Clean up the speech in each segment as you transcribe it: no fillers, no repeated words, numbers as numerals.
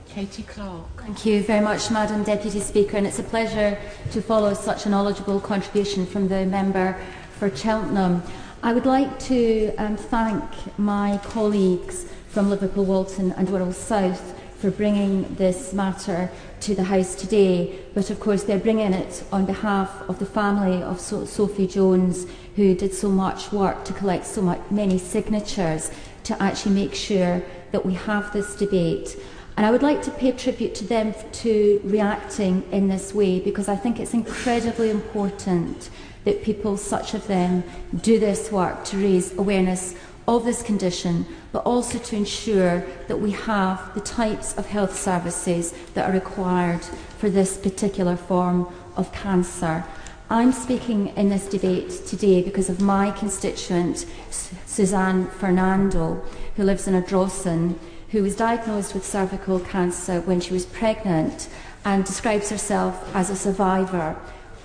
Katy Clark. Thank you very much, Madam Deputy Speaker, and it's a pleasure to follow such a knowledgeable contribution from the member for Cheltenham. I would like to thank my colleagues from Liverpool, Walton and Wirral South for bringing this matter to the House today, but of course they're bringing it on behalf of the family of Sophie Jones, who did so much work to collect many signatures to actually make sure that we have this debate. And I would like to pay tribute to them to reacting in this way, because I think it's incredibly important that people such as them do this work to raise awareness of this condition, but also to ensure that we have the types of health services that are required for this particular form of cancer. I'm speaking in this debate today because of my constituent, Suzanne Fernando, who lives in Ardrossan, who was diagnosed with cervical cancer when she was pregnant and describes herself as a survivor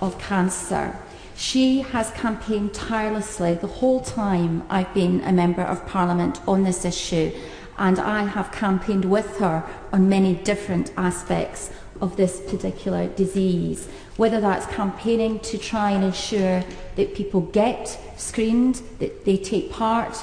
of cancer. She has campaigned tirelessly the whole time I've been a Member of Parliament on this issue, and I have campaigned with her on many different aspects of this particular disease, whether that's campaigning to try and ensure that people get screened, that they take part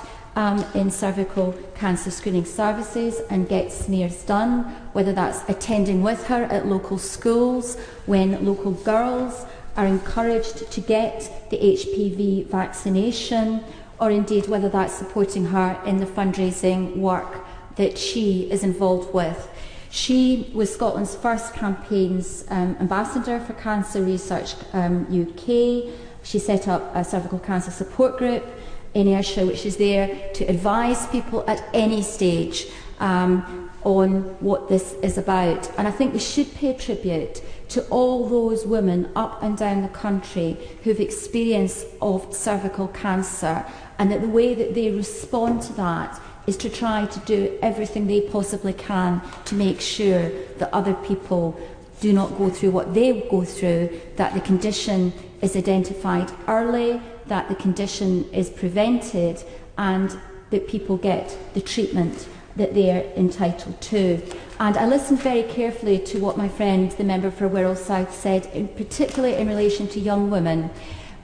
in cervical cancer screening services and get smears done, whether that's attending with her at local schools when local girls are encouraged to get the HPV vaccination, or indeed whether that's supporting her in the fundraising work that she is involved with. She was Scotland's first campaign's ambassador for Cancer Research UK. She set up a cervical cancer support group in Ayrshire, which is there to advise people at any stage on what this is about. And I think we should pay tribute to all those women up and down the country who've experienced of cervical cancer, and that the way that they respond to that is to try to do everything they possibly can to make sure that other people do not go through what they go through, that the condition is identified early, that the condition is prevented, and that people get the treatment that they are entitled to. And I listened very carefully to what my friend, the member for Wirral South, said, particularly in relation to young women.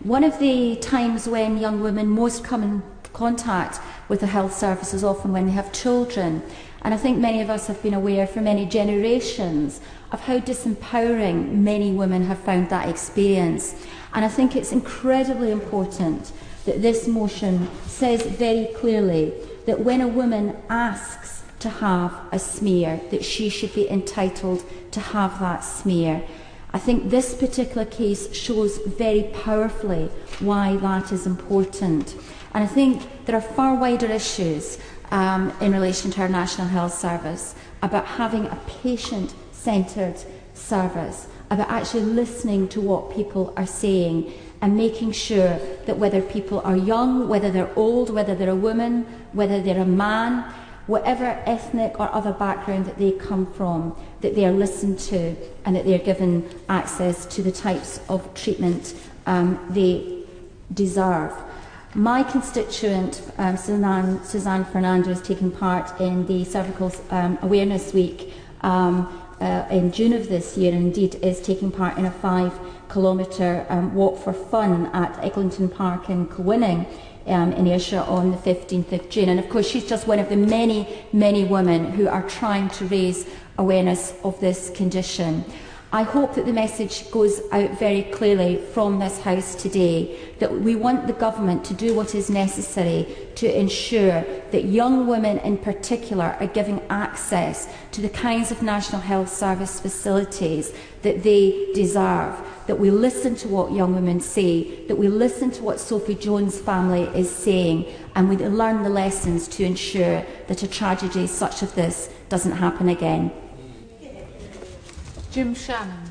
One of the times when young women most come in contact with the health service is often when they have children. And I think many of us have been aware for many generations of how disempowering many women have found that experience. And I think it's incredibly important that this motion says very clearly that when a woman asks to have a smear, that she should be entitled to have that smear. I think this particular case shows very powerfully why that is important. And I think there are far wider issues in relation to our National Health Service about having a patient-centred service, about actually listening to what people are saying and making sure that whether people are young, whether they're old, whether they're a woman, whether they're a man, whatever ethnic or other background that they come from, that they are listened to and that they are given access to the types of treatment they deserve. My constituent, Suzanne Fernando, is taking part in the Cervical Awareness Week in June of this year, and indeed is taking part in a 5-kilometre walk for fun at Eglinton Park in Kilwinning in Ayrshire on the 15th of June. And of course she's just one of the many, many women who are trying to raise awareness of this condition. I hope that the message goes out very clearly from this House today that we want the government to do what is necessary to ensure that young women in particular are given access to the kinds of National Health Service facilities that they deserve, that we listen to what young women say, that we listen to what Sophie Jones' family is saying, and we learn the lessons to ensure that a tragedy such as this doesn't happen again. Jim Shannon.